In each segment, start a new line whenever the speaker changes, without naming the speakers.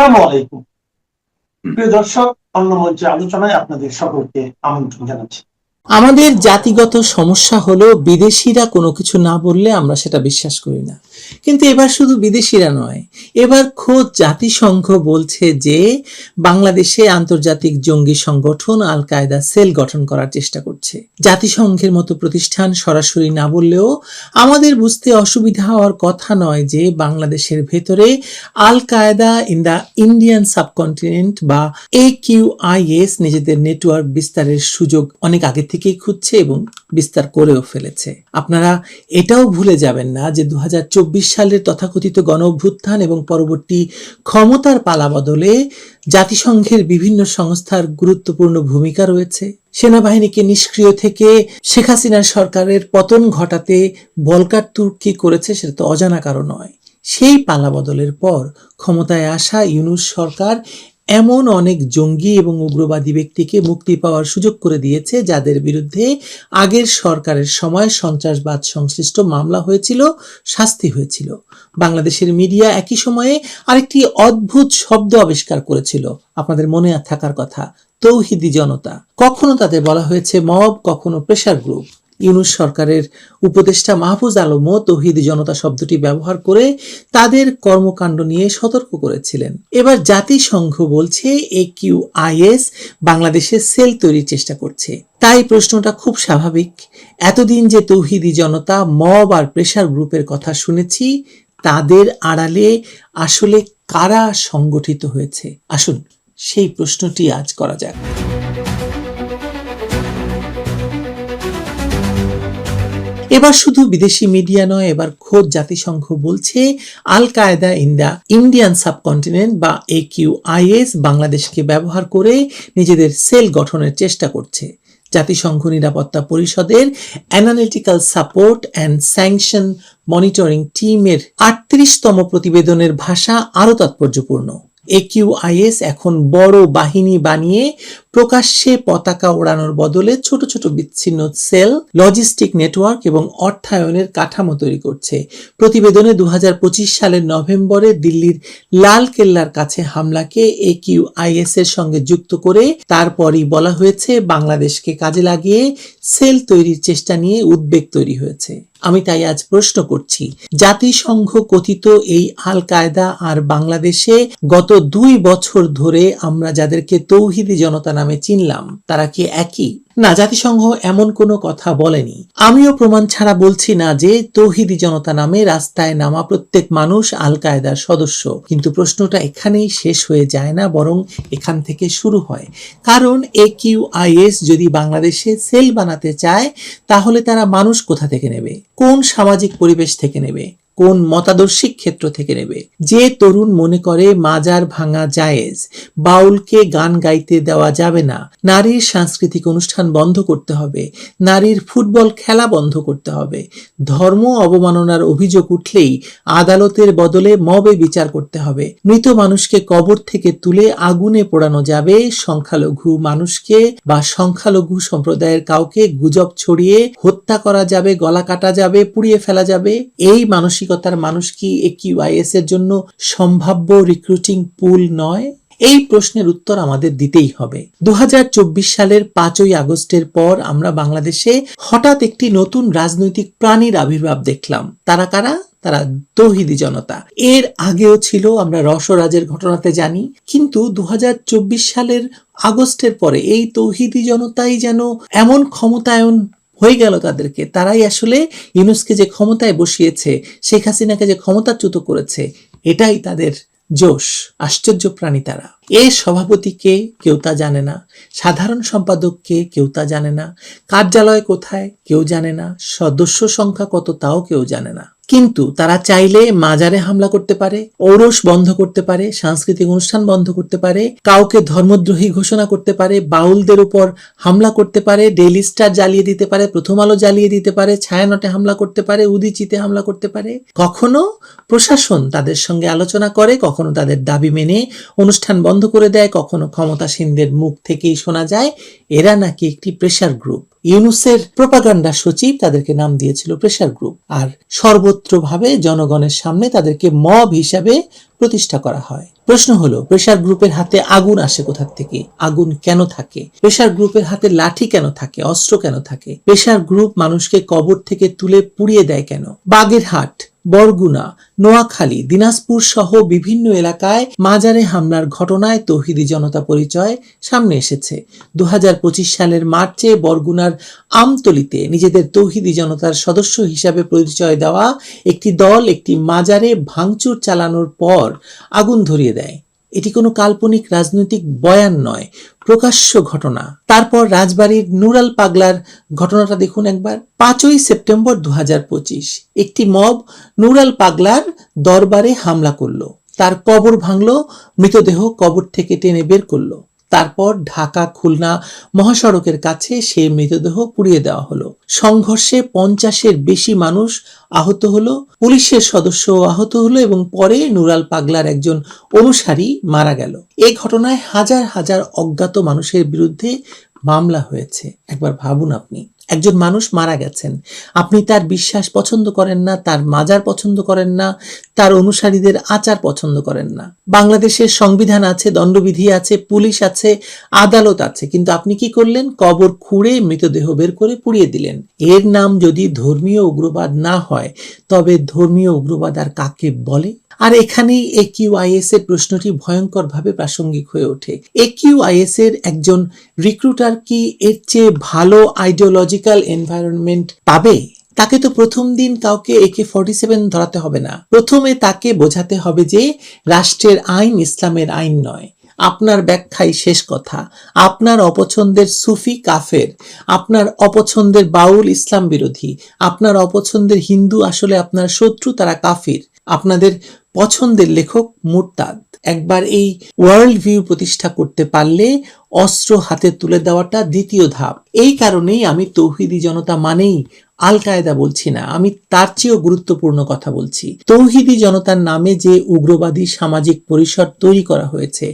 আসসালামু আলাইকুম। প্রিয় দর্শক, অন্য মঞ্চে আলোচনায় আপনাদের সকলকে আমন্ত্রণ জানাচ্ছি।
আমাদের জাতিগত সমস্যা হলো বিদেশিরা কোনো কিছু না বললে আমরা সেটা বিশ্বাস করি না। কিন্তু এবার শুধু বিদেশিরা নয়, এবার খোদ জাতিসংঘ বলছে যে বাংলাদেশে আন্তর্জাতিক জঙ্গি সংগঠন আল কায়দা সেল গঠন করার চেষ্টা করছে। জাতিসংঘের মতো প্রতিষ্ঠান সরাসরি না বললেও আমাদের বুঝতে অসুবিধা হওয়ার কথা নয় যে বাংলাদেশের ভেতরে al Qaeda in the Indian subcontinent বা AQIS নিজেদের নেটওয়ার্ক বিস্তারের সুযোগ অনেক আগে থেকেই খুঁজছে এবং বিস্তার করেও ফেলেছে। আপনারা এটাও ভুলে যাবেন না যে 2024 সালের তথাকথিত গণঅভ্যুত্থান এবং পরবর্তী ক্ষমতার পালাবদলে জাতিসংঘের বিভিন্ন সংস্থার গুরুত্বপূর্ণ ভূমিকা রয়েছে। সেনাবাহিনীকে নিষ্ক্রিয় থেকে শেখ হাসিনার সরকারের পতন ঘটাতে বলকার তুর্কি করেছে, সেটা তো অজানা কারণ নয়। সেই পালাবদলের পর ক্ষমতায় আসা ইউনূস সরকার এমন অনেক জঙ্গি এবং উগ্রবাদী ব্যক্তিকে মুক্তি পাওয়ার সুযোগ করে দিয়েছে যাদের বিরুদ্ধে আগের সরকারের সময় সন্ত্রাসবাদ সংশ্লিষ্ট মামলা হয়েছিল, শাস্তি হয়েছিল। বাংলাদেশের মিডিয়া একই সময়ে আরেকটি অদ্ভুত শব্দ আবিষ্কার করেছিল, আপনাদের মনে থাকার কথা, তৌহিদি জনতা। কখনো তাদের বলা হয়েছে মব, কখনো প্রেসার গ্রুপ। ইউনূস সরকারের উপদেষ্টা মাহফুজ আলমও তৌহিদি জনতা শব্দটি ব্যবহার করে তাদের কর্মকাণ্ড নিয়ে সতর্ক করেছিলেন। এবার জাতিসংঘ বলছে AQIS বাংলাদেশে সেল তৈরির চেষ্টা করছে। তাই প্রশ্নটা খুব স্বাভাবিক, এতদিন যে তৌহিদি জনতা, মব আর প্রেসার গ্রুপের কথা শুনেছি, তাদের আড়ালে আসলে কারা সংগঠিত হয়েছে? আসুন সেই প্রশ্নটি আজ করা যাক। এবার শুধু বিদেশি মিডিয়া নয়, এবার খোদ জাতিসংঘ বলছে al Qaeda in the Indian subcontinent বা AQIS বাংলাদেশকে ব্যবহার করে নিজেদের সেল গঠনের চেষ্টা করছে। জাতিসংঘ নিরাপত্তা পরিষদের analytical support and sanction monitoring টিমের 38তম প্রতিবেদনের ভাষা আরো তাৎপর্যপূর্ণ। AQIS এখন বড় বাহিনী বানিয়ে প্রকাশ্যে পতাকা ওড়ানোর বদলে ছোট ছোট বিচ্ছিন্ন সেল, লজিস্টিক নেটওয়ার্ক এবং অর্থায়নের কাঠামো তৈরি করছে। প্রতিবেদনে 2025 সালের নভেম্বরে দিল্লির লাল কেল্লার কাছে হামলাকে AQIS এর সঙ্গে যুক্ত করে তারপরই বলা হয়েছে বাংলাদেশকে কাজে লাগিয়ে সেল তৈরির চেষ্টা নিয়ে উদ্বেগ তৈরি হয়েছে। আমি তাই আজ প্রশ্ন করছি, জাতিসংঘ কথিত এই আল কায়দা আর বাংলাদেশে গত 2 বছর ধরে আমরা যাদেরকে তৌহিদি জনতা নামে চিনলাম, তারা কি একই? না, জাতিসংঘ এমন কোনো কথা বলেনি। আমিও প্রমাণ ছাড়া বলছি না যে তৌহিদি জনতা নামে রাস্তায় নামা প্রত্যেক মানুষ আল কায়দার সদস্য, কিন্তু প্রশ্নটা এখানেই শেষ হয়ে যায় না, বরং এখান থেকে শুরু হয়। কারণ AQIS যদি বাংলাদেশে সেল বানাতে চায়, তাহলে তারা মানুষ কোথা থেকে নেবে? কোন সামাজিক পরিবেশ থেকে নেবে? কোন মতাদর্শিক ক্ষেত্র থেকে নেবে? যে তরুণ মনে করে মাজার ভাঙা জায়েজ, বাউলকে গান গাইতে দেওয়া যাবে না, নারীর সাংস্কৃতিক অনুষ্ঠান বন্ধ করতে হবে, নারীর ফুটবল খেলা বন্ধ করতে হবে, ধর্ম অবমাননার অভিযোগ উঠলেই আদালতের বদলে মবে বিচার করতে হবে, মৃত মানুষকে কবর থেকে তুলে আগুনে পোড়ানো যাবে, সংখ্যালঘু মানুষকে বা সংখ্যালঘু সম্প্রদায়ের কাউকে গুজব ছড়িয়ে হত্যা করা যাবে, গলা কাটা যাবে, পুড়িয়ে ফেলা যাবে, এই মানসিকতার মানুষ কি AQIS এর জন্য সম্ভাব্য রিক্রুটিং পুল নয়? এই প্রশ্নের উত্তর আমাদের দিতেই হবে। 2024 সালের 5ই আগস্টের পর আমরা বাংলাদেশে হঠাৎ একটি নতুন রাজনৈতিক প্রাণীর আবির্ভাব দেখলাম। তারা কারা? তারা তৌহিদি জনতা। এর আগেও ছিল, আমরা রসরাজের ঘটনাতে জানি, কিন্তু 2024 সালের আগস্টের পরে এই তৌহিদি জনতাই যেন এমন ক্ষমতায়ন হয়ে গেল তাদেরকে, তারাই আসলে ইউনূসকে যে ক্ষমতায় বসিয়েছে, শেখ হাসিনাকে যে ক্ষমতাচ্যুত করেছে, এটাই তাদের জোশ। আশ্চর্য প্রাণী তারা। এর সভাপতিকে কেউ তা জানে না, সাধারণ সম্পাদককে কেউ তা জানে না, কার্যালয় কোথায় কেউ জানে না, সদস্য সংখ্যা কত তাও কেউ জানে না। কিন্তু তারা চাইলে মাজারে হামলা করতে পারে, ঔরস বন্ধ করতে পারে, সাংস্কৃতিক অনুষ্ঠান বন্ধ করতে পারে, কাউকে ধর্মদ্রোহী ঘোষণা করতে পারে, বাউলদের উপর হামলা করতে পারে, ডেইলি স্টার জ্বালিয়ে দিতে পারে, প্রথম আলো জ্বালিয়ে দিতে পারে, ছায়ানটে হামলা করতে পারে, উদীচিতে হামলা করতে পারে। কখনো প্রশাসন তাদের সঙ্গে আলোচনা করে, কখনো তাদের দাবি মেনে অনুষ্ঠান বন্ধ করে দেয়, কখনো ক্ষমতাসীনদের মুখ থেকেই শোনা যায় এরা নাকি একটি প্রেসার গ্রুপ। ইউনূসের প্রোপাগান্ডা সচিব তাদেরকে নাম দিয়েছিল প্রেসার গ্রুপ, আর সর্বত্রভাবে জনগণের সামনে তাদেরকে মব হিসাবে প্রতিষ্ঠা করা হয়। প্রশ্ন হলো, প্রেসার গ্রুপের হাতে আগুন আসে কোথা থেকে? আগুন কেন থাকে? প্রেসার গ্রুপের হাতে লাঠি কেন থাকে? অস্ত্র কেন থাকে? প্রেসার গ্রুপ মানুষকে কবর থেকে তুলে পুড়িয়ে দেয় কেন? বাগেরহাট, বরগুনা, নোয়াখালী, দিনাজপুর সহ বিভিন্ন এলাকায় মাজারে হামলার ঘটনায় তৌহিদি জনতা পরিচয় সামনে এসেছে। 2025 সালের মার্চে বরগুনার আমতলীতে নিজেদের তৌহিদি জনতার সদস্য হিসাবে পরিচয় দেওয়া একটি দল একটি মাজারে ভাঙচুর চালানোর পর আগুন ধরিয়ে দেয়। এটি কোনো কাল্পনিক রাজনৈতিক বয়ান নয়, প্রকাশ্য ঘটনা। তারপর রাজবাড়ির নুরাল পাগলার ঘটনাটা দেখুন একবার। 5ই সেপ্টেম্বর 2025 একটি মব নুরাল পাগলার দরবারে হামলা করলো, তার কবর ভাঙলো, মৃতদেহ কবর থেকে টেনে বের করলো। তারপর ঢাকা খুলনা মহাসড়কের কাছে সে মৃতদেহ পুড়িয়ে দেওয়া হলো। সংঘর্ষে 50-এর বেশি মানুষ আহত হলো, পুলিশের সদস্য আহত হলো এবং পরে নুরাল পাগলার একজন অনুসারী মারা গেল। এই ঘটনায় হাজার হাজার অজ্ঞাত মানুষের বিরুদ্ধে মামলা হয়েছে। একবার ভাবুন, আপনি একজন মানুষ মারা গেছেন, আপনি তার বিশ্বাস পছন্দ করেন না, তার মাজার পছন্দ করেন না, তার অনুসারীদের আচার পছন্দ করেন না। বাংলাদেশের সংবিধান আছে, দণ্ডবিধি আছে, পুলিশ আছে, আদালত আছে, কিন্তু আপনি কি করলেন? কবর খুঁড়ে মৃতদেহ বের করে পুড়িয়ে দিলেন। এর নাম যদি ধর্মীয় উগ্রবাদ না হয়, তবে ধর্মীয় উগ্রবাদ আর কাকে বলে? আর এখানেই AQIS এর প্রশ্নটি ভয়ঙ্করভাবে প্রাসঙ্গিক হয়ে ওঠে। AQIS এর একজন রিক্রুটার কি এর চেয়ে ভালো আইডিওলজিক্যাল এনভায়রনমেন্ট পাবে? তাকে তো প্রথম দিন কাউকে AK-47 ধরাতে হবে না। প্রথমে তাকে বোঝাতে হবে যে রাষ্ট্রের আইন ইসলামের আইন নয়। আপনার ব্যাখ্যাই শেষ কথা। আপনার অপছন্দের সুফি কাফের, আপনার অপছন্দের বাউল ইসলাম বিরোধী, আপনার অপছন্দের হিন্দু আসলে আপনার শত্রু, তারা কাফির, আপনাদের পছন্দের লেখক মুরতাদ। একবার এই ওয়ার্ল্ড ভিউ প্রতিষ্ঠা করতে পারলে অস্ত্র হাতে তুলে দেওয়াটা দ্বিতীয় ধাপ। এই কারণেই আমি তৌহিদি জনতা মানেই আল কায়দা বলছি না, আমি তার চেয়েও গুরুত্বপূর্ণ কথা বলছি। তৌহিদি জনতার নামে যে উগ্রবাদী সামাজিক পরিসর তৈরি করা হয়েছে,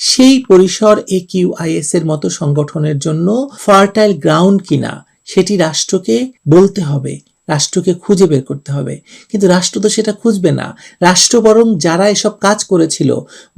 সেই পরিসর AQIS এর মতো সংগঠনের জন্য ফার্টাইল গ্রাউন্ড কিনা সেটি রাষ্ট্রকে বলতে হবে, রাষ্ট্রকে খুঁজে বের করতে হবে। কিন্তু রাষ্ট্র তো সেটা খুঁজবে না। রাষ্ট্র বরং যারা এসব কাজ করেছিল,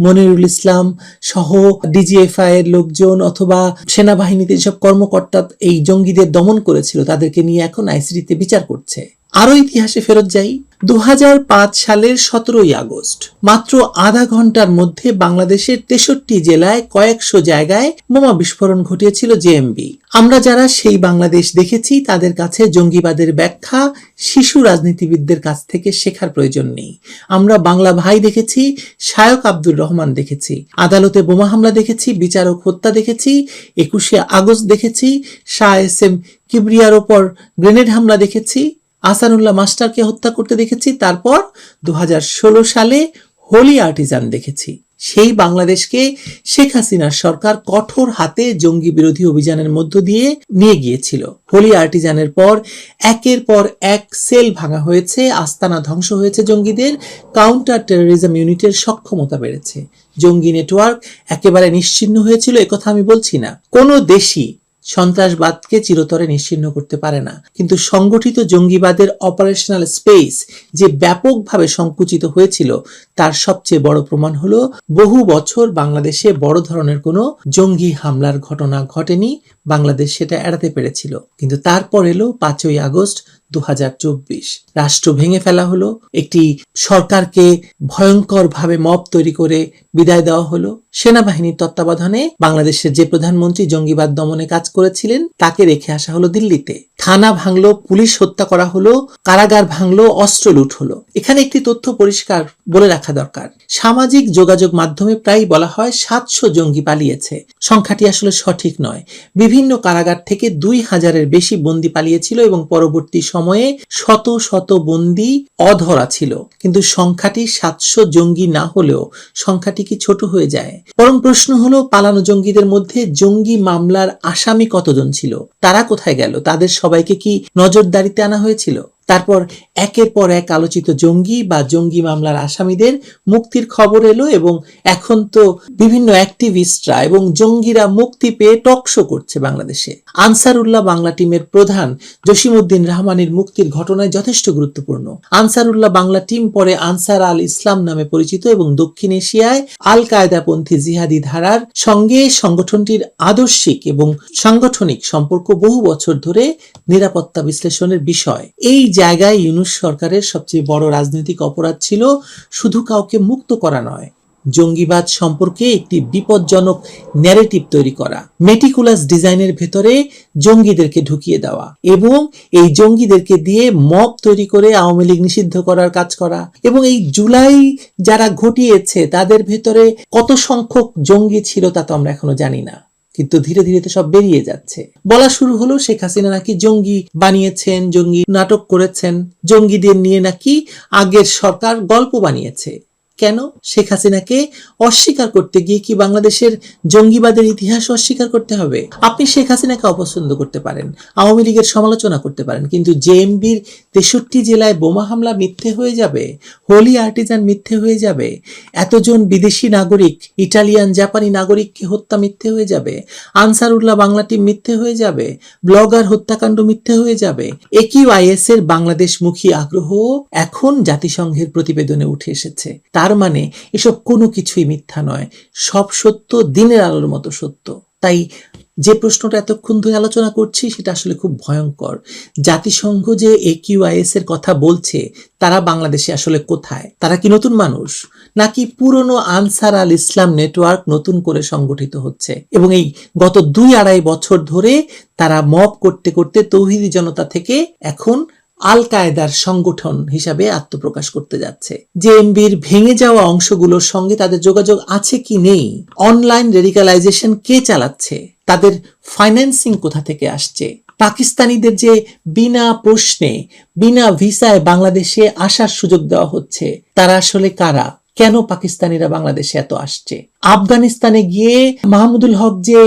মনিরুল ইসলাম সহ DGFI এর লোকজন অথবা সেনাবাহিনীতে যেসব কর্মকর্তা এই জঙ্গিদের দমন করেছিল, তাদেরকে নিয়ে এখন ICTতে বিচার করছে। আরো ইতিহাসে ফেরত যাই। 2005 সালের 17ই আগস্ট মাত্র আধা ঘন্টার মধ্যে বাংলাদেশের 63 জেলায় কয়েকশো জায়গায় বোমা বিস্ফোরণ ঘটিয়েছিল JMB। আমরা যারা সেই বাংলাদেশ দেখেছি তাদের কাছে জঙ্গিবাদের ব্যাখ্যা শিশু রাজনীতিবিদদের কাছ থেকে শেখার প্রয়োজন নেই। আমরা বাংলা ভাই দেখেছি, শায়ক আব্দুর রহমান দেখেছি, আদালতে বোমা হামলা দেখেছি, বিচারক হত্যা দেখেছি, 21শে আগস্ট দেখেছি, শাহ SM কিবরিয়ার ওপর গ্রেনেড হামলা দেখেছি, আসানুল্লাহ মাস্টারকে হত্যা করতে দেখেছি, তারপর 2016 সালে হোলি আর্টিজান দেখেছি। সেই বাংলাদেশকে শেখ হাসিনার সরকার কঠোর হাতে জঙ্গি বিরোধী অভিযানের মধ্য দিয়ে নিয়ে গিয়েছিল। হোলি আর্টিজানের পর একের পর এক সেল ভাঙা হয়েছে, আস্তানা ধ্বংস হয়েছে জঙ্গিদের, কাউন্টার টেরোরিজম ইউনিটের সক্ষমতা বেড়েছে, জঙ্গি নেটওয়ার্ক একেবারে নিশ্চিহ্ন হয়েছিল। একথা আমি বলছি না, কোনো দেশই সন্ত্রাসবাদকে চিরতরে নিশ্চিহ্ন করতে পারে না, কিন্তু সংগঠিত জঙ্গিবাদের অপারেশনাল স্পেস যে ব্যাপকভাবে সংকুচিত হয়েছিল তার সবচেয়ে বড় প্রমাণ হলো বহু বছর বাংলাদেশে বড় ধরনের কোনো জঙ্গি হামলার ঘটনা ঘটেনি। বাংলাদেশ সেটা এড়াতে পেরেছিল, কিন্তু তারপর এলো 5ই আগস্ট 2024। রাষ্ট্র ভেঙে ফেলা হলো, একটি সরকারকে ভয়ঙ্করভাবে মব তৈরি করে বিদায় দেওয়া হলো। সেনাবাহিনীর তত্ত্বাবধানে বাংলাদেশের যে প্রধানমন্ত্রী জঙ্গিবাদ দমনে কাজ করেছিলেন তাকে রেখে আসা হলো দিল্লিতে। থানা ভাঙলো, পুলিশ হত্যা করা হলো, কারাগার ভাঙলো, অস্ত্র লুট হলো। এখানে একটি তথ্য পরিষ্কার বলে রাখা দরকার। সামাজিক যোগাযোগ মাধ্যমে প্রায় বলা হয় 700 জঙ্গি পালিয়েছে। সংখ্যাটি আসলে সঠিক নয়। বিভিন্ন কারাগার থেকে 2000-এর বেশি বন্দী পালিয়েছিল এবং পরবর্তী সময়ে শত শত বন্দী অধরা ছিল। কিন্তু সংখ্যাটি 700 জঙ্গি না হলেও সংখ্যাটি কি ছোট হয়ে যায়? বরং প্রশ্ন হলো, পালানো জঙ্গিদের মধ্যে জঙ্গি মামলার আসামি কতজন ছিল? তারা কোথায় গেল? তাদের সবাইকে কি নজরদারিতে আনা হয়েছিল? তারপর একের পর এক আলোচিত জঙ্গি বা জঙ্গি মামলার আসামিদের মুক্তির খবর এলো এবং এখন তো বিভিন্ন অ্যাক্টিভিস্টরা এবং জঙ্গিরা মুক্তি পেয়ে টকশো করছে বাংলাদেশে। আনসারুল্লাহ বাংলা টিমের প্রধান জসিমউদ্দিন রহমানের মুক্তির ঘটনায় যথেষ্ট গুরুত্বপূর্ণ। আনসারুল্লাহ বাংলা টিম পরে আনসার আল ইসলাম নামে পরিচিত এবং দক্ষিণ এশিয়ায় আল কায়দাপন্থী জিহাদি ধারার সঙ্গে সংগঠনটির আদর্শিক এবং সাংগঠনিক সম্পর্ক বহু বছর ধরে নিরাপত্তা বিশ্লেষণের বিষয়। এই জায়গায় ইউনূস সরকারের সবচেয়ে বড় রাজনৈতিক অপরাধ ছিল শুধু কাউকে মুক্ত করা নয়, জঙ্গিবাদ সম্পর্কে একটি বিপজ্জনক ন্যারেটিভ তৈরি করা, মেটিকুলাস ডিজাইনের ভেতরে জঙ্গিদেরকে ঢুকিয়ে দেওয়া এবং এই জঙ্গিদেরকে দিয়ে মব তৈরি করে আওয়ামী লীগ নিষিদ্ধ করার কাজ করা। এবং এই জুলাই যারা ঘটিয়েছে তাদের ভেতরে কত সংখ্যক জঙ্গি ছিল তা তো আমরা এখনো জানি না, কিন্তু ধীরে ধীরে তো সব বেরিয়ে যাচ্ছে। বলা শুরু হলো শেখ হাসিনা নাকি জঙ্গি বানিয়েছেন, জঙ্গি নাটক করেছেন, জঙ্গিদের নিয়ে নাকি আগের সরকার গল্প বানিয়েছে। কেন? শেখ হাসিনাকে অস্বীকার করতে গিয়ে কি বাংলাদেশের জঙ্গিবাদের ইতিহাস অস্বীকার করতে হবে? আপনি শেখ হাসিনাকে অপছন্দ করতে পারেন, আওয়ামী লীগের সমালোচনা করতে পারেন, কিন্তু জেএমবির 63 জেলায় বোমা হামলা মিথ্যে হয়ে যাবে, হোলি আর্টিজান মিথ্যে হয়ে যাবে, এতজন বিদেশি নাগরিক, ইটালিয়ান জাপানি নাগরিককে হত্যা মিথ্যে হয়ে যাবে, আনসারুল্লাহ বাংলা টিম মিথ্যে হয়ে যাবে, ব্লগার হত্যাকাণ্ড মিথ্যে হয়ে যাবে। একিউআইএস এর বাংলাদেশমুখী আগ্রহ এখন জাতিসংঘের প্রতিবেদনে উঠে এসেছে। তার মানে এসব কোনো কিছুই মিথ্যা নয়, সব সত্য দিনের আলোর মতো সত্য। তাই যে প্রশ্নটা এতক্ষণ ধরে আলোচনা করছি সেটা আসলে খুব ভয়ঙ্কর। জাতিসংঘ যে একিউআইএস এর কথা বলছে, তারা বাংলাদেশে আসলে কোথায়? তারা কি নতুন মানুষ, নাকি পুরনো আনসার আল ইসলাম নেটওয়ার্ক নতুন করে সংগঠিত হচ্ছে এবং এই গত 2-2.5 বছর ধরে তারা মব করতে করতে তৌহিদি জনতা থেকে এখন আল কায়দার সংগঠন হিসাবে আত্মপ্রকাশ করতে যাচ্ছে। জেএমবির ভেঙে যাওয়া অংশগুলোর সঙ্গে তাদের যোগাযোগ আছে কি নেই? অনলাইন রেডিকালাইজেশন কে চালাচ্ছে? তাদের ফাইন্যান্সিং কোথা থেকে আসছে? পাকিস্তানিদের যে বিনা প্রশ্নে বিনা ভিসায় বাংলাদেশে আসার সুযোগ দেওয়া হচ্ছে, তারা আসলে কারা? কেন পাকিস্তানিরা বাংলাদেশে এত আসছে? আফগানিস্তানে গিয়ে মাহমুদুল হক যে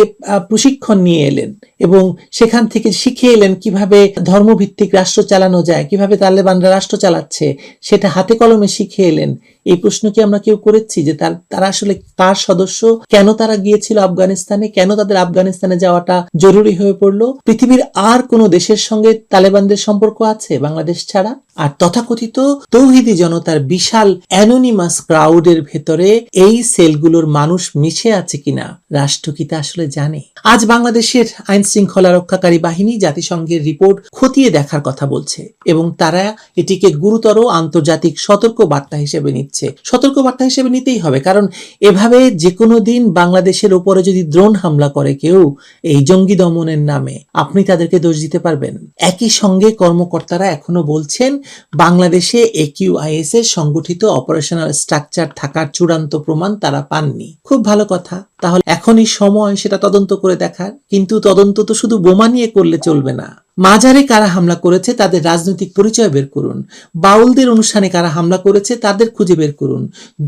প্রশিক্ষণ নিয়ে এলেন এবং সেখান থেকে শিখে এলেন কিভাবে ধর্মভিত্তিক রাষ্ট্র চালানো যায়, কিভাবে তালেবানরা রাষ্ট্র চালাচ্ছে, সেটা হাতে কলমে শিখে এলেন। এই প্রশ্ন কি আমরা কেউ করেছি যে তারা আসলে কার সদস্য, কেন তারা গিয়েছিল আফগানিস্তানে, কেন তাদের আফগানিস্তানে যাওয়াটা জরুরি হয়ে পড়লো? পৃথিবীর আর কোন দেশের সঙ্গে তালেবানদের সম্পর্ক আছে বাংলাদেশ ছাড়া? আর তথাকথিত তৌহিদি জনতার বিশাল অ্যানোনিমাস ক্রাউডের ভেতরে এই সেলগুলোর মানুষ মিশে আছে কিনা রাষ্ট্র কি তা আসলে জানে? আজ বাংলাদেশের আইন শৃঙ্খলা রক্ষাকারী বাহিনী জাতিসংঘের রিপোর্ট খতিয়ে দেখার কথা বলছে এবং তারা এটিকে গুরুতর আন্তর্জাতিক সতর্ক বার্তা হিসেবে নিচ্ছে। সতর্ক বার্তা হিসেবে নিতেই হবে, কারণ এভাবে যে কোনো দিন বাংলাদেশের উপরে যদি ড্রোন হামলা করে কেউ এই জঙ্গি দমনের নামে, আপনি তাদেরকে দোষ দিতে পারবেন? একই সঙ্গে কর্মকর্তারা এখনো বলছেন বাংলাদেশে একিউআইএস এর সংগঠিত অপারেশনাল স্ট্রাকচার থাকার চূড়ান্ত প্রমাণ তারা পাননি। খুব ভালো কথা, তাহলে এখনই সময় সেটা তদন্ত করে দেখার। কিন্তু তদন্ত তো শুধু বোমা নিয়ে করলে চলবে না। মাজারে কারা হামলা করেছে তাদের রাজনৈতিক পরিচয় বের করুন, বাউলদের অনুষ্ঠানে কারা হামলা করেছে তাদের খুঁজে বের করুন,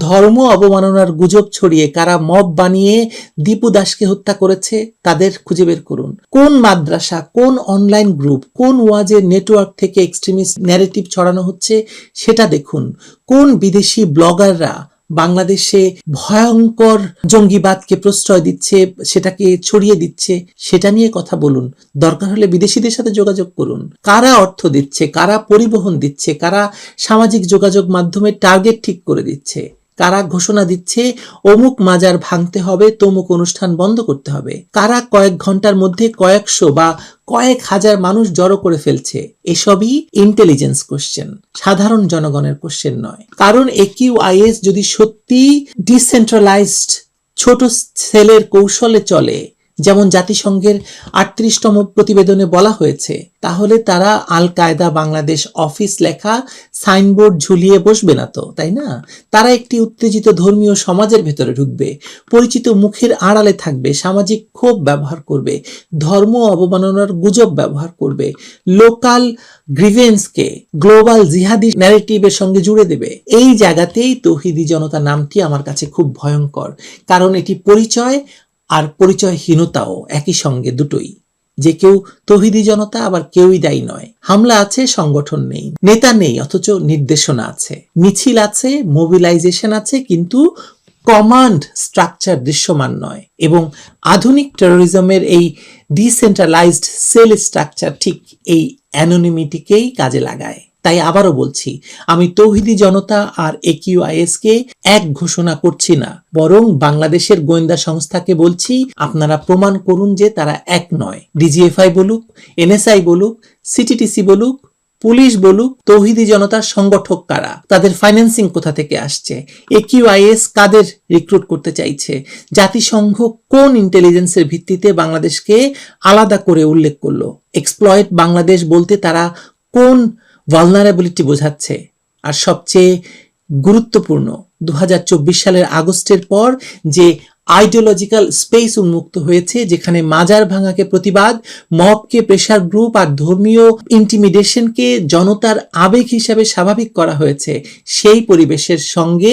ধর্ম অবমাননার গুজব ছড়িয়ে কারা মব বানিয়ে দীপু দাসকে হত্যা করেছে তাদের খুঁজে বের করুন, কোন মাদ্রাসা, কোন অনলাইন গ্রুপ, কোন ওয়াজের নেটওয়ার্ক থেকে এক্সট্রিমিস্ট ন্যারেটিভ ছড়ানো হচ্ছে সেটা দেখুন, কোন বিদেশি ব্লগাররা বাংলাদেশে ভয়ঙ্কর জঙ্গিবাদকে প্রশ্রয় দিচ্ছে, সেটাকে ছড়িয়ে দিচ্ছে, সেটা নিয়ে কথা বলুন। দরকার হলে বিদেশিদের সাথে যোগাযোগ করুন। কারা অর্থ দিচ্ছে, কারা পরিবহন দিচ্ছে, কারা সামাজিক যোগাযোগ মাধ্যমে টার্গেট ঠিক করে দিচ্ছে, কারা ঘোষণা দিচ্ছে অমুক মাজার ভাঙতে হবে, তমুক অনুষ্ঠান বন্ধ করতে হবে, কারা কয়েক ঘন্টার মধ্যে কয়েকশো বা কয়েক হাজার মানুষ জড়ো করে ফেলছে। এসবই ইন্টেলিজেন্স কোশ্চেন, সাধারণ জনগণের কোশ্চেন নয়। কারণ একিউআইএস যদি সত্যি ডিসেন্ট্রালাইজড ছোট সেলের কৌশলে চলে, যেমন জাতিসংঘের 38তম প্রতিবেদনে বলা হয়েছে, তাহলে তারা আল কায়দা বাংলাদেশ অফিস লেখা সাইনবোর্ড ঝুলিয়ে বসবে না তো, তাই না? তারা একটি উত্তেজিত ধর্মীয় সমাজের ভেতরে ঢুকবে, পরিচিত মুখের আড়ালে থাকবে, সামাজিক ক্ষোভ ব্যবহার করবে, ধর্ম অবমাননার গুজব ব্যবহার করবে, লোকাল গ্রিভেন্সকে গ্লোবাল জিহাদি ন্যারেটিভের সঙ্গে জুড়ে দেবে। এই জায়গাতেই তৌহিদি জনতা নামটি আমার কাছে খুব ভয়ঙ্কর, কারণ এটি পরিচয় আর পরিচয়হীনতাও একই সঙ্গে, দুটোই। যে কেউ তৌহিদি জনতা, আবার কেউই দায়ী নয়। হামলা আছে, সংগঠন নেই, নেতা নেই, অথচ নির্দেশনা আছে, মিছিল আছে, মোবিলাইজেশন আছে, কিন্তু কমান্ড স্ট্রাকচার দৃশ্যমান নয়। এবং আধুনিক টেরোরিজমের এই ডিসেন্ট্রালাইজড সেল স্ট্রাকচার ঠিক এই অ্যানোনিমিটিকেই কাজে লাগায়। তাই আবারও বলছি, আমি তৌহিদি জনতা আর AQIS কে এক ঘোষণা করছি না, বরং বাংলাদেশের গোয়েন্দা সংস্থাকে বলছি, আপনারা প্রমাণ করুন যে তারা এক নয়। DGFI বলুক, NSI বলুক, CTTC বলুক, পুলিশ বলুক, তৌহিদি জনতার সংগঠক কারা, তাদের ফাইন্যান্সিং কোথা থেকে আসছে, AQIS কাদের রিক্রুট করতে চাইছে, জাতিসংঘ কোন ইন্টেলিজেন্সের ভিত্তিতে বাংলাদেশকে আলাদা করে উল্লেখ করলো, এক্সপ্লয়েট বাংলাদেশ বলতে তারা কোন ভালনারেবিলিটি বোঝাচ্ছে। আর সবচেয়ে গুরুত্বপূর্ণ, 2024 সালের আগস্টের পর যে আইডিওলজিক্যাল স্পেস উন্মুক্ত হয়েছে, যেখানে মাজার ভাঙাকে প্রতিবাদ, মবকে প্রেসার গ্রুপ আর ধর্মীয় ইন্টিমিডেশনকে জনতার আবেগ হিসাবে স্বাভাবিক করা হয়েছে, সেই পরিবেশের সঙ্গে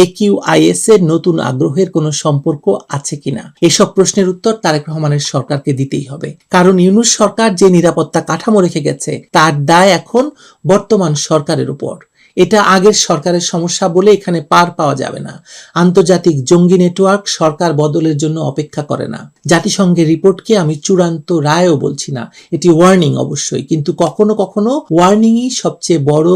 AQIS এর নতুন আগ্রহের কোনো সম্পর্ক আছে কিনা, এসব প্রশ্নের উত্তর তারেক রহমানের সরকারকে দিতেই হবে। কারণ ইউনূস সরকার যে নিরাপত্তা কাঠামো রেখে গেছে, তার দায় এখন বর্তমান সরকারের উপর। এটা আগের সরকারের সমস্যা বলে এখানে পার পাওয়া যাবে না। আন্তর্জাতিক জঙ্গি নেটওয়ার্ক সরকার বদলের জন্য অপেক্ষা করে না। জাতিসংঘের রিপোর্টকে আমি চূড়ান্ত রায়ও বলছি না, এটি ওয়ার্নিং অবশ্যই, কিন্তু কখনো কখনো ওয়ার্নিংই সবচেয়ে বড়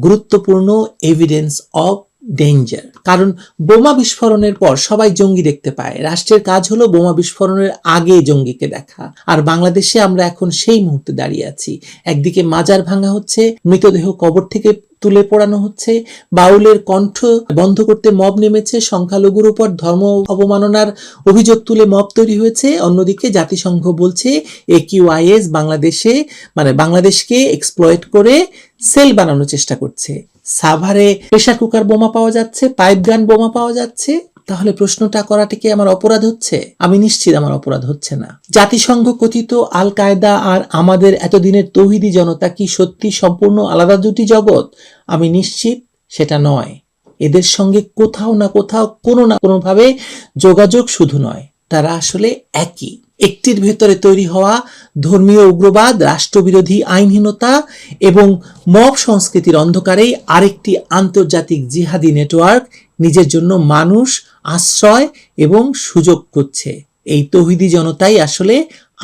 গুরুত্বপূর্ণ এভিডেন্স অফ ডেঞ্জার। কারণ বোমা বিস্ফোরণের পর সবাই জঙ্গি দেখতে পায়, রাষ্ট্রের কাজ হলো বোমা বিস্ফোরণের আগে জঙ্গিকে দেখা। আর বাংলাদেশে আমরা এখন সেই মুহূর্তে দাঁড়িয়ে আছি। একদিকে মাজার ভাঙা হচ্ছে, মৃতদেহ কবর থেকে তুলে পোড়ানো হচ্ছে, বাউলের কণ্ঠ বন্ধ করতে মব নেমেছে, সংখ্যালঘুর উপর ধর্ম অবমাননার অভিযোগ তুলে মব তৈরি হয়েছে। অন্যদিকে জাতিসংঘ বলছে AQIS বাংলাদেশকে এক্সপ্লয়েট করে সেল বানানোর চেষ্টা করছে। সাভারে প্রেসার কুকার বোমা পাওয়া যাচ্ছে, পাইপ গান বোমা পাওয়া যাচ্ছে। তাহলে প্রশ্নটা করাটা কি আমার অপরাধ হচ্ছে? আমি নিশ্চিত আমার অপরাধ হচ্ছে না। জাতিসংঘ কথিত আল কায়দা আর আমাদের এতদিনের তৌহিদি জনতা কি সত্যি সম্পূর্ণ আলাদা দুটি জগৎ? আমি নিশ্চিত সেটা নয়। এদের সঙ্গে কোথাও না কোথাও কোনো না কোনোভাবে যোগাযোগ শুধু নয়, তারা আসলে একই। একটির ভেতরে তৈরি হওয়া ধর্মীয় উগ্রবাদ, রাষ্ট্রবিরোধী আইনহীনতা এবং মব সংস্কৃতির অন্ধকারেই আরেকটি আন্তর্জাতিক জিহাদি নেটওয়ার্ক নিজের জন্য মানুষ, আশ্রয় এবং সুযোগ করছে। এই তৌহিদি জনতাই আসলে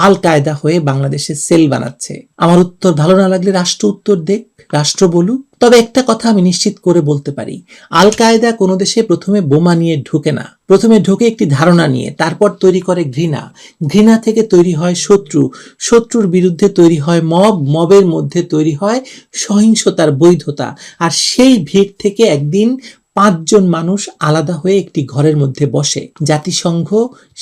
আল কায়দা হয়ে বাংলাদেশে সেল বানাচ্ছে। আমার উত্তর ভালো না লাগলে রাষ্ট্র উত্তর দেখ, রাষ্ট্র বলুক। তবে একটা কথা আমি নিশ্চিত করে বলতে পারি, আল কায়দা কোনো দেশে প্রথমে বোমা নিয়ে ঢুকে না। প্রথমে ঢোকে একটি ধারণা নিয়ে, তারপর তৈরি করে ঘৃণা, ঘৃণা থেকে তৈরি হয় শত্রু, শত্রুর বিরুদ্ধে তৈরি হয় মব, মবের মধ্যে তৈরি হয় সহিংসতার বৈধতা। আর সেই ভিড় থেকে একদিন 5 জন মানুষ আলাদা হয়ে একটি ঘরের মধ্যে বসে। জাতিসংঘ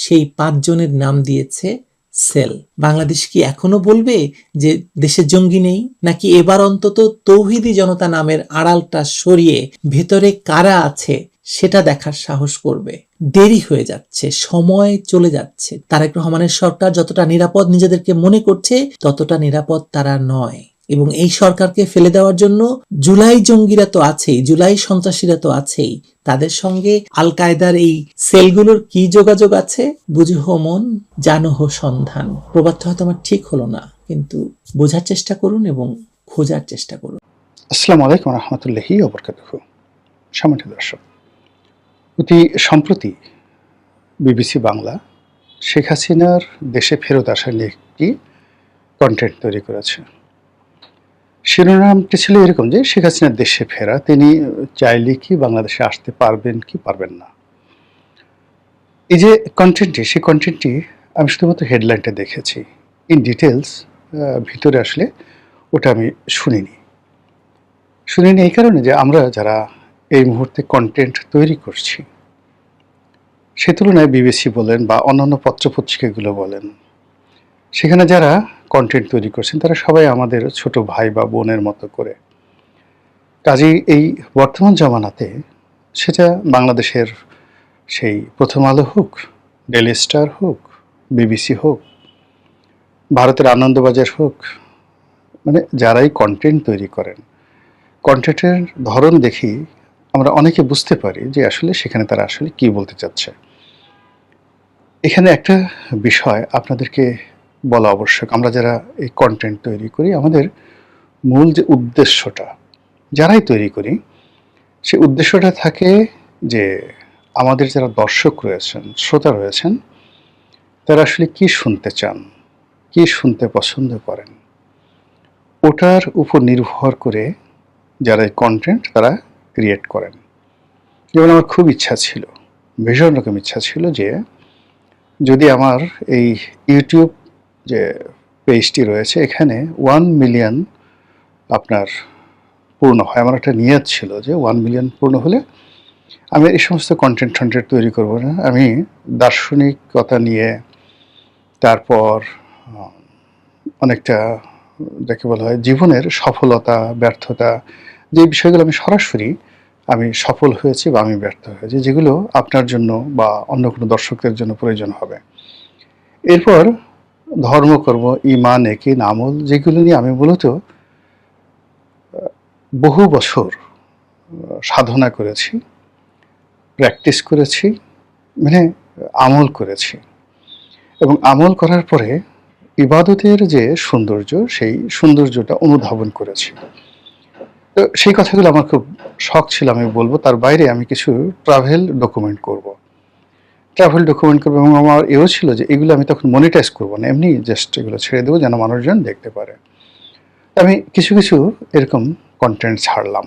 সেই 5 জনের নাম দিয়েছে সেল। বাংলাদেশ কি এখনো বলবে যে দেশে জঙ্গি নেই? নাকি এবার অন্তত তৌহিদি জনতা নামের আড়ালটা সরিয়ে ভেতরে কারা আছে সেটা দেখার সাহস করবে? দেরি হয়ে যাচ্ছে, সময় চলে যাচ্ছে। তারেক রহমানের সরকার যতটা নিরাপদ নিজেদেরকে মনে করছে, ততটা নিরাপদ তারা নয়। এবং এই সরকারকে ফেলে দেওয়ার জন্য জুলাই জঙ্গিরা তো আছেই, জুলাই সন্ত্রাসীরা তো আছেই। তাদের সঙ্গে আল কায়দার এই সেলগুলোর কি যোগাযোগ আছে? বুঝো মন, জানো হো সন্ধান। প্রবাদটা হয়তো আমার ঠিক হলো না, কিন্তু বোঝার চেষ্টা করুন এবং খোঁজার চেষ্টা করুন।
আসসালামু আলাইকুম রহমতুল্লাহি ওয়া বারাকাতুহু। সম্মানিত দর্শক, অতি সম্প্রতি বিবিসি বাংলা শেখ হাসিনার দেশে ফেরত আসা নিয়ে একটি কন্টেন্ট তৈরি করেছে। শিরোনামটি ছিল এরকম যে শেখ হাসিনার দেশে ফেরা, তিনি চাইলে কি বাংলাদেশে আসতে পারবেন কি পারবেন না। এই যে কন্টেন্টটি, সেই কন্টেন্টটি আমি শুধুমাত্র হেডলাইনটা দেখেছি, ইন ডিটেলস ভিতরে আসলে ওটা আমি শুনিনি এই কারণে যে আমরা যারা এই মুহূর্তে কন্টেন্ট তৈরি করছি, সে তুলনায় বিবিসি বলেন বা অন্যান্য পত্রপত্রিকাগুলো বলেন, সেখানে যারা কন্টেন্ট তৈরি করছেন তারা সবাই আমাদের ছোট ভাই বা বোনের মতো করে। কাজেই এই বর্তমান জামানাতে সেটা বাংলাদেশের সেই প্রথম আলো হোক, ডেইলি স্টার হোক, বিবিসি হোক, ভারতের আনন্দবাজার হোক, মানে যারাই কন্টেন্ট তৈরি করেন, কন্টেন্টের ধরন দেখি আমরা অনেকে বুঝতে পারি যে আসলে সেখানে তারা আসলে কি বলতে চাচ্ছে। এখানে একটা বিষয় আপনাদেরকে বলা আবশ্যক, আমরা যারা এই কন্টেন্ট তৈরি করি আমাদের মূল যে উদ্দেশ্যটা যারাই তৈরি করি সেই উদ্দেশ্যটা থাকে যে আমাদের যারা দর্শক রয়েছেন, শ্রোতা রয়েছেন, তারা আসলে কি শুনতে চান, কি শুনতে পছন্দ করেন, ওটার উপর নির্ভর করে যারা এই কন্টেন্ট তারা ক্রিয়েট করেন। যেমন আমার খুব ইচ্ছা ছিল, ভীষণ রকম ইচ্ছা ছিল যে যদি আমার এই ইউটিউব যে পেজটি রয়েছে এখানে 1 মিলিয়ন আপনার পূর্ণ হয়। আমার একটা নিয়ত ছিল যে 1 মিলিয়ন পূর্ণ হলে আমি এই সমস্ত কন্টেন্ট তৈরি করব না, আমি দার্শনিকতা নিয়ে, তারপর অনেকটা যাকে বলা হয় জীবনের সফলতা ব্যর্থতা, যে বিষয়গুলো আমি সফল হয়েছি বা আমি ব্যর্থ হয়েছি, যেগুলো আপনার জন্য বা অন্য কোনো দর্শকদের জন্য প্রয়োজন হবে। এরপর ধর্মকর্ম, ঈমান, ইয়াকিন, আমল, যেগুলো নিয়ে আমি মূলত বহু বছর সাধনা করেছি, প্র্যাকটিস করেছি, মানে আমল করেছি, এবং আমল করার পরে ইবাদতের যে সৌন্দর্য সেই সৌন্দর্যটা অনুধাবন করেছি। তো সেই কথাগুলো আমার খুব শখ ছিল, আমি বলবো। তার বাইরে আমি কিছু ট্রাভেল ডকুমেন্ট করব এবং আমার এও ছিল যে এগুলো আমি তখন মনিটাইজ করবো না, এমনি জাস্ট এগুলো ছেড়ে দেবো যেন মানুষজন দেখতে পারে। আমি কিছু কিছু এরকম কন্টেন্ট ছাড়লাম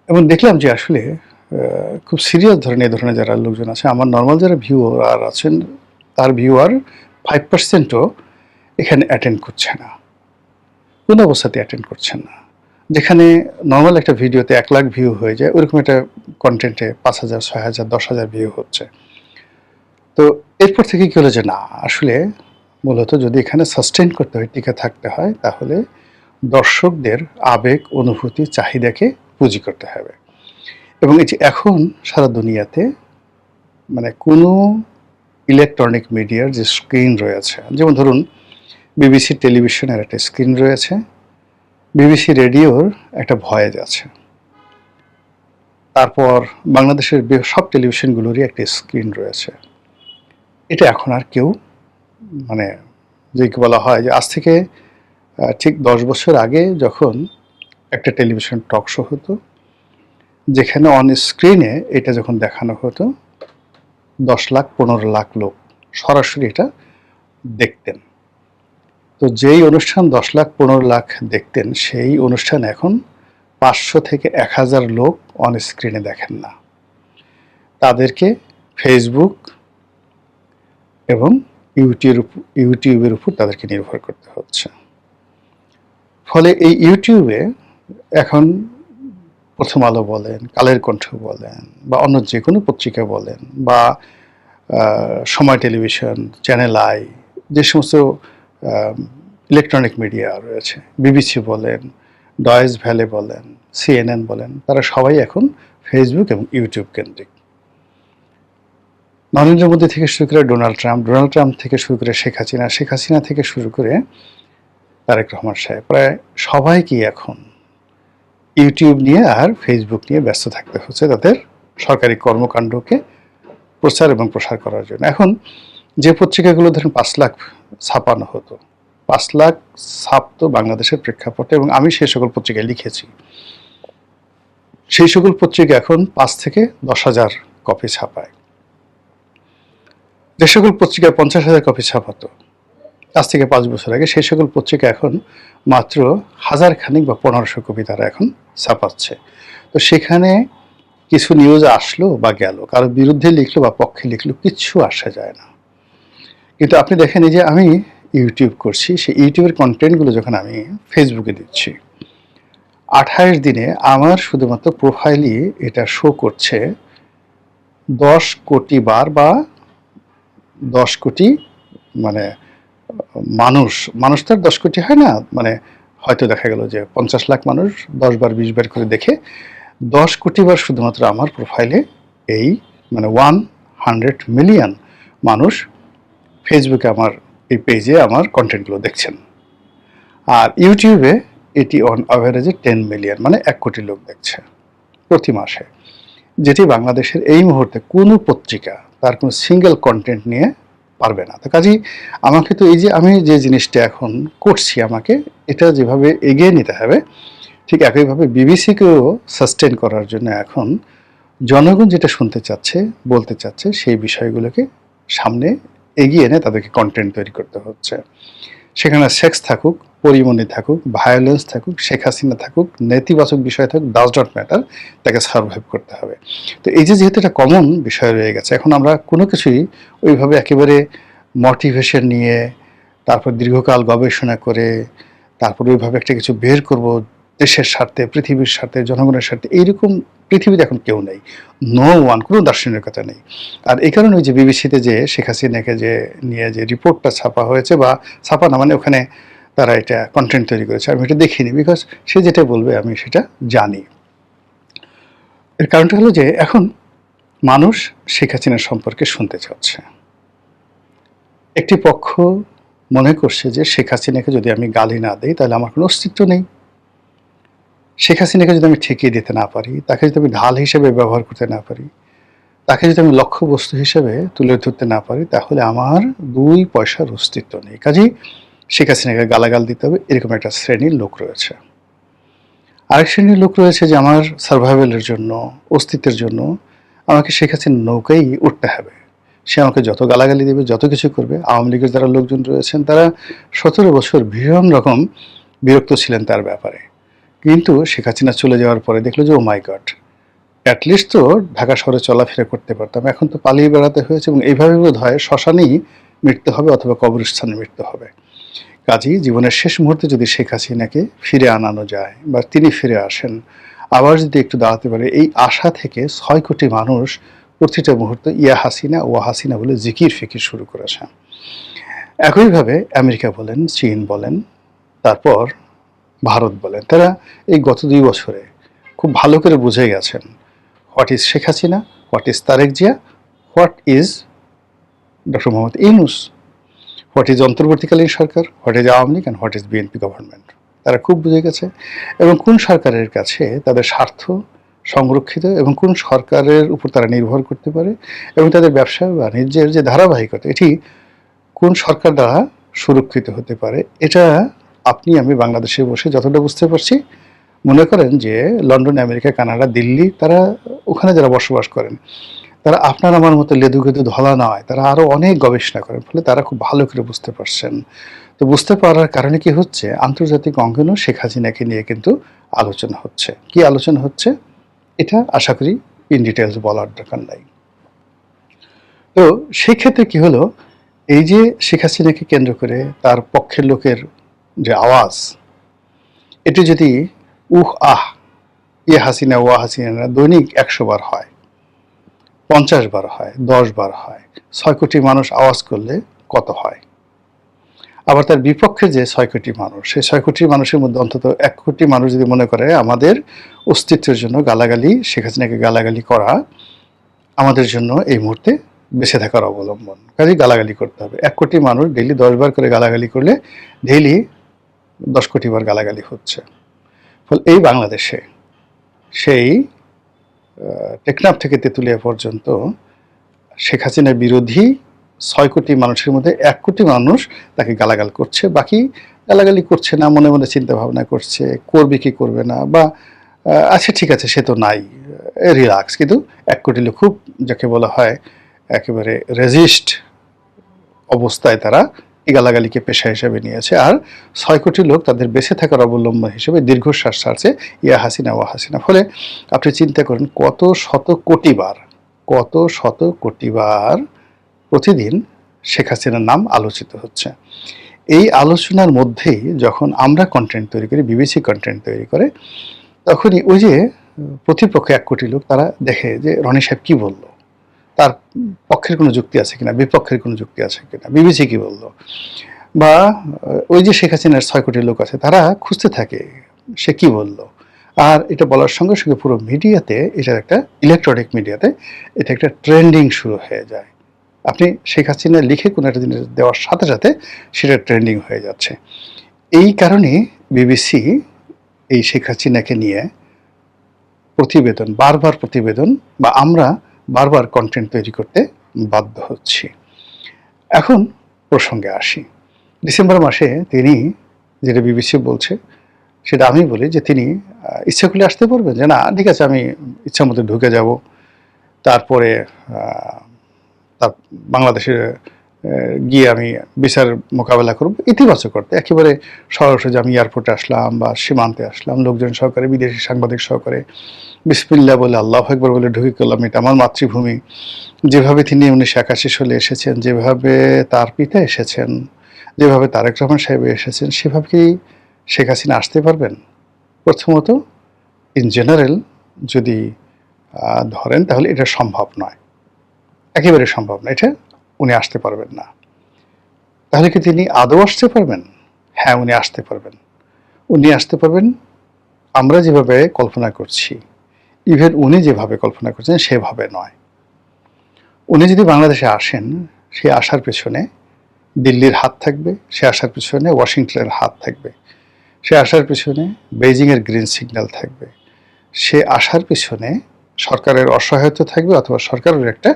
এবং দেখলাম যে আসলে খুব সিরিয়াস ধরনের যারা লোকজন আছে, আমার নর্মাল যারা ভিউয়ার আছেন তার ভিউয়ার 5%ও এখানে অ্যাটেন্ড করছে না, কোনো অবস্থাতে অ্যাটেন্ড করছেন না। যেখানে নর্মাল একটা ভিডিওতে 1 লাখ ভিউ হয়ে যায়, ওরকম একটা কন্টেন্টে 5,000, 6,000, 10,000 ভিউ হচ্ছে। তো এরপর থেকে কি হলো যে না, আসলে মূলত যদি এখানে সাস্টেইন করতে হয়, টিকে থাকতে হয়, তাহলে দর্শকদের আবেগ, অনুভূতি, চাহিদাকে পুঁজি করতে হবে। এবং এই যে এখন সারা দুনিয়াতে মানে কোনো ইলেকট্রনিক মিডিয়ার যে স্ক্রিন রয়েছে, যেমন ধরুন বিবিসি টেলিভিশনের একটা স্ক্রিন রয়েছে, বিবিসি রেডিওর একটা ভয়েস আছে, তারপর বাংলাদেশের সব টেলিভিশনগুলোরই একটা স্ক্রিন রয়েছে। এটা এখন আর কেউ মানে যে বলা হয় যে আজ থেকে ঠিক 10 বছর আগে যখন একটা টেলিভিশন টক শো হতো, যেখানে অন স্ক্রিনে এটা যখন দেখানো হতো 10 লাখ 15 লাখ লোক সরাসরি এটা দেখতেন। তো যেই অনুষ্ঠান 10 লাখ 15 লাখ দেখতেন, সেই অনুষ্ঠান এখন 500 থেকে 1000 লোক অন স্ক্রিনে দেখেন না। তাদেরকে ফেসবুক এবং ইউটিউবের উপর তাদেরকে নির্ভর করতে হচ্ছে। ফলে এই ইউটিউবে এখন প্রথম আলো বলেন, কালের কণ্ঠ বলেন, বা অন্য যে কোনো পত্রিকা বলেন, বা সময় টেলিভিশন, চ্যানেল আই, যে সমস্ত ইলেকট্রনিক মিডিয়া রয়েছে, বিবিসি বলেন, ডয়েজ ভ্যালে বলেন, CNN বলেন, তারা সবাই এখন ফেসবুক এবং ইউটিউব কেন্দ্রিক। নরেন্দ্র মোদী থেকে শুরু করে ডোনাল্ড ট্রাম্প থেকে শুরু করে শেখ হাসিনা থেকে শুরু করে তারেক রহমান সাহেব, প্রায় সবাইকে এখন ইউটিউব নিয়ে আর ফেসবুক নিয়ে ব্যস্ত থাকতে হচ্ছে তাদের সরকারি কর্মকাণ্ডকে প্রচার এবং প্রসার করার জন্য। এখন যে পত্রিকাগুলো ধরেন 5 লাখ ছাপানো হতো, 5 লাখ ছাপতো বাংলাদেশের প্রেক্ষাপটে, এবং আমি সেই সকল পত্রিকায় লিখেছি, সেই সকল পত্রিকা এখন 5 থেকে 10,000 কপি ছাপায়। যে সকল পত্রিকায় 50,000 কপি ছাপাতো আজ থেকে 5 বছর আগে, সেই সকল পত্রিকা এখন মাত্র 1000 খানিক বা 1500 কপি তারা এখন ছাপাচ্ছে। তো সেখানে কিছু নিউজ আসলো বা গেল, কারো বিরুদ্ধে লিখলো বা পক্ষে লিখলো, কিচ্ছু আসা যায় না। কিন্তু আপনি দেখেন এই যে আমি ইউটিউব করছি, সেই ইউটিউবের কন্টেন্টগুলো যখন আমি ফেসবুকে দিচ্ছি, 28 দিনে আমার শুধুমাত্র প্রোফাইলই এটা শো করছে 10 কোটি বার, বা 10 কোটি মানে মানুষ তো আর 10 কোটি হয় না, মানে হয়তো দেখা গেল যে 50 লাখ মানুষ 10 বার 20 বার করে দেখে 10 কোটি বার শুধুমাত্র আমার প্রোফাইলে এই মানে 100 মিলিয়ন মানুষ ফেসবুকে আমার এই পেজে আমার কন্টেন্টগুলো দেখছেন। আর ইউটিউবে এটি অন অ্যাভারেজে 10 মিলিয়ন, মানে 1 কোটি লোক দেখছে প্রতি মাসে, যেটি বাংলাদেশের এই মুহূর্তে কোনো পত্রিকা তার কোনো সিঙ্গেল কন্টেন্ট নিয়ে পারবে না। তো কাজেই আমাকে তো এই যে আমি যে জিনিসটা এখন করছি, আমাকে এটা যেভাবে এগিয়ে নিতে হবে, ঠিক একইভাবে বিবিসিকেও সাস্টেন করার জন্য এখন জনগণ যেটা শুনতে চাচ্ছে, বলতে চাচ্ছে, সেই বিষয়গুলোকে সামনে এগিয়ে এনে তাদেরকে কন্টেন্ট তৈরি করতে হচ্ছে। সেখানে সেক্স থাকুক, পরিমণি থাকুক, ভায়োলেন্স থাকুক, শেখ হাসিনা থাকুক, নেতিবাচক বিষয় থাকুক, ডাজ নট ম্যাটার, তাকে সার্ভাইভ করতে হবে। তো এই যে যেহেতু একটা কমন বিষয় রয়ে গেছে, এখন আমরা কোনো কিছুই ওইভাবে একেবারে মোটিভেশন নিয়ে, তারপর দীর্ঘকাল গবেষণা করে, তারপর ওইভাবে একটা কিছু বের করব দেশের স্বার্থে, পৃথিবীর স্বার্থে, জনগণের স্বার্থে, এইরকম পৃথিবীতে এখন কেউ নেই। নো ওয়ান, কোনো দার্শনিকতা নেই। আর এই কারণে ওই যে বিবিসিতে যে শেখ হাসিনাকে যে নিয়ে যে রিপোর্টটা ছাপা হয়েছে, বা ছাপা না মানে ওখানে তারা এটা কন্টেন্ট তৈরি করেছে, আমি এটা দেখিনি, বিকজ সে যেটা বলবে আমি সেটা জানি। এর কারণটা হলো যে এখন মানুষ শেখ হাসিনার সম্পর্কে শুনতে চাচ্ছে। একটি পক্ষ মনে করছে যে শেখ হাসিনাকে যদি আমি গালি না দিই তাহলে আমার কোনো অস্তিত্ব নেই। শেখ হাসিনাকে যদি আমি ঠেকিয়ে দিতে না পারি, তাকে যদি আমি ঢাল হিসেবে ব্যবহার করতে না পারি, তাকে যদি আমি লক্ষ্যবস্তু হিসেবে তুলে ধরতে না পারি, তাহলে আমার 2 পয়সার অস্তিত্ব নেই। কাজেই শেখ হাসিনাকে গালাগাল দিতে হবে, এরকম একটা শ্রেণীর লোক রয়েছে। আরেক শ্রেণীর লোক রয়েছে যে আমার সার্ভাইভালের জন্য, অস্তিত্বের জন্য আমাকে শেখ হাসিনার নৌকায় উঠতে হবে। সে আমাকে যত গালাগালি দেবে, যত কিছু করবে। আওয়ামী লীগের যারা লোকজন রয়েছেন তারা 17 বছর ভীষণ রকম বিরক্ত ছিলেন তার ব্যাপারে। কিন্তু শেখ হাসিনা চলে যাওয়ার পরে দেখলো যে ও মাই গড, অ্যাটলিস্ট তো ঢাকা শহরে চলাফেরা করতে পারতাম, এখন তো পালিয়ে বেড়াতে হয়েছে, এবং এইভাবে বোধ হয় শ্মশানেই মৃত্যু হবে অথবা কবরস্থানে মৃত্যু হবে। কাজেই জীবনের শেষ মুহূর্তে যদি শেখ হাসিনাকে ফিরে আনানো যায়, বা তিনি ফিরে আসেন, আবার যদি একটু দাঁড়াতে পারে, এই আশা থেকে 6 কোটি মানুষ প্রতিটা মুহূর্তে ইয়া হাসিনা ওয়া হাসিনা বলে জিকির ফিকির শুরু করেছে। একইভাবে আমেরিকা বলেন, চীন বলেন, তারপর ভারত বলেন, তারা এই গত 2 বছরে খুব ভালো করে বুঝে গেছেন what is Sheikh Hasina, what is Tarique Zia, what is doctor Mohammad Yunus, what is অন্তর্বর্তীকালীন সরকার, what is Awami League and what is BNP government. তারা খুব বুঝে গেছে, এবং কোন সরকারের কাছে তাদের স্বার্থ সংরক্ষিত এবং কোন সরকারের উপর তারা নির্ভর করতে পারে, এবং তাদের ব্যবসা বাণিজ্যের যে ধারাবাহিকতা, এটি কোন সরকার দ্বারা সুরক্ষিত হতে পারে, এটা আপনি আমি বাংলাদেশে বসে যতটা বুঝতে পারছি। মনে করেন যে লন্ডন, আমেরিকা, কানাডা, দিল্লি, তারা ওখানে যারা বসবাস করেন, তারা আপনার আমার মতো লেদু গেদু ধলা নয়, তারা আরও অনেক গবেষণা করেন, ফলে তারা খুব ভালো করে বুঝতে পারছেন। তো বুঝতে পারার কারণে কি হচ্ছে, আন্তর্জাতিক অঙ্গনেও শেখ হাসিনাকে নিয়ে কিন্তু আলোচনা হচ্ছে। কি আলোচনা হচ্ছে এটা আশা করি ইন ডিটেলস বলার দরকার নাই। তো সেই ক্ষেত্রে কি হলো, এই যে শেখ হাসিনাকে কেন্দ্র করে তার পক্ষের লোকের যে আওয়াজ, এটি যদি উহ আহ ইয়ে হাসিনা ওয়া হাসিনা দৈনিক 100 বার হয়, 50 বার হয়, 10 বার হয়, 6 কোটি মানুষ আওয়াজ করলে কত হয়? আবার তার বিপক্ষে যে 6 কোটি মানুষ, সেই 6 কোটি মানুষের মধ্যে অন্তত 1 কোটি মানুষ যদি মনে করে আমাদের অস্তিত্বের জন্য গালাগালি, শেখ হাসিনাকে গালাগালি করা আমাদের জন্য এই মুহূর্তে বেঁচে থাকার অবলম্বন, কাজে গালাগালি করতে হবে। 1 কোটি মানুষ ডেইলি 10 বার করে গালাগালি করলে ডেইলি 10 কোটি বার গালাগালি হচ্ছে। ফলে এই বাংলাদেশে সেই টেকনাফ থেকে তেঁতুলিয়া পর্যন্ত শেখ হাসিনার বিরোধী 6 কোটি মানুষের মধ্যে 1 কোটি মানুষ তাকে গালাগাল করছে, বাকি গালাগালি করছে না, মনে মনে চিন্তা ভাবনা করছে করবে কি করবে না, বা আচ্ছা ঠিক আছে সে তো নাই, রিল্যাক্স। কিন্তু 1 কোটি লোক খুব যাকে বলা হয় একেবারে রেজিস্ট অবস্থায় তারা এই গালাগালিকে পেশা হিসেবে নিয়েছে, আর 6 কোটি লোক তাদের বেঁচে থাকার অবলম্বন হিসেবে দীর্ঘশ্বাস ছাড়ছে ইয়া হাসিনা ওয়া হাসিনা। ফলে আপনি চিন্তা করেন কত শত কোটি বার প্রতিদিন শেখ হাসিনার নাম আলোচিত হচ্ছে। এই আলোচনার মধ্যেই যখন আমরা কন্টেন্ট তৈরি করি, বিবিসি কন্টেন্ট তৈরি করে, তখনই ওই যে প্রতিপক্ষে 1 কোটি লোক তারা দেখে যে রনি সাহেব কি বললো, তার পক্ষের কোনো যুক্তি আছে কিনা, বিপক্ষের কোনো যুক্তি আছে কিনা, বিবিসি কি বললো, বা ওই যে শেখ হাসিনার 6 কোটি লোক আছে তারা খুঁজতে থাকে সে কি বললো। আর এটা বলার সঙ্গে সঙ্গে পুরো মিডিয়াতে, এটা একটা ইলেকট্রনিক মিডিয়াতে এটা একটা ট্রেন্ডিং শুরু হয়ে যায়। আপনি শেখ হাসিনা লিখে কোনো একটা জিনিস দেওয়ার সাথে সাথে সেটা ট্রেন্ডিং হয়ে যাচ্ছে। এই কারণে বিবিসি এই শেখ হাসিনাকে নিয়ে প্রতিবেদন, বা আমরা বারবার কন্টেন্ট তৈরি করতে বাধ্য হচ্ছি। এখন প্রসঙ্গে আসি। ডিসেম্বর মাসে তিনি, যেটা বিবিসি বলছে সেটা আমি বলি, যে তিনি ইচ্ছা করলে আসতে পারবেন, যে না ঠিক আছে আমি ইচ্ছা মতো ঢুকে যাব, তারপরে তার বাংলাদেশে গিয়ে আমি বিচার মোকাবেলা করব, ইতিবাচক করতে একেবারে সরাসরি আমি এয়ারপোর্টে আসলাম বা সীমান্তে আসলাম লোকজন সহকারে, বিদেশি সাংবাদিক সহকারে, বিসমিল্লাহ বলে আল্লাহু আকবার বলে ঢুকে গেলাম, এটা আমার মাতৃভূমি। যেভাবে তিনি 1981 সালে এসেছেন, যেভাবে তার পিতা এসেছেন, যেভাবে তারেক রহমান সাহেব এসেছেন, সেভাবে কি শেখ হাসিনা আসতে পারবেন? প্রথমত ইন জেনারেল যদি ধরেন তাহলে এটা সম্ভব নয়, একেবারে সম্ভব না, এটা উনি আসতে পারবেন না। তাহলে কি তিনি আদৌ আসতে পারবেন? হ্যাঁ, উনি আসতে পারবেন। উনি আসতে পারবেন আমরা যেভাবে কল্পনা করছি, ইভেন উনি যেভাবে কল্পনা করছেন সেভাবে নয়। উনি যদি বাংলাদেশে আসেন, সে আসার পেছনে দিল্লির হাত থাকবে, সে আসার পেছনে ওয়াশিংটনের হাত থাকবে, সে আসার পেছনে বেইজিংয়ের গ্রিন সিগন্যাল থাকবে, সে আসার পেছনে সরকারের অসহায়তা থাকবে অথবা সরকারের একটা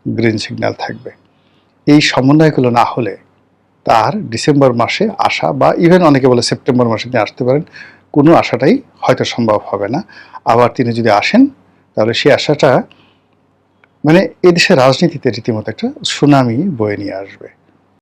গ্রিন সিগন্যাল থাকবে। এই সমন্বয়গুলো না হলে তার ডিসেম্বর মাসে আসা, বা ইভেন অনেকে বলে সেপ্টেম্বর মাসে তিনি আসতে পারেন, কোনো আশাটাই হয়তো সম্ভব হবে না। আবার তিনি যদি আসেন তাহলে সেই আশাটা মানে এদেশের রাজনীতিতে রীতিমতো একটা সুনামি বয়ে নিয়ে আসবে।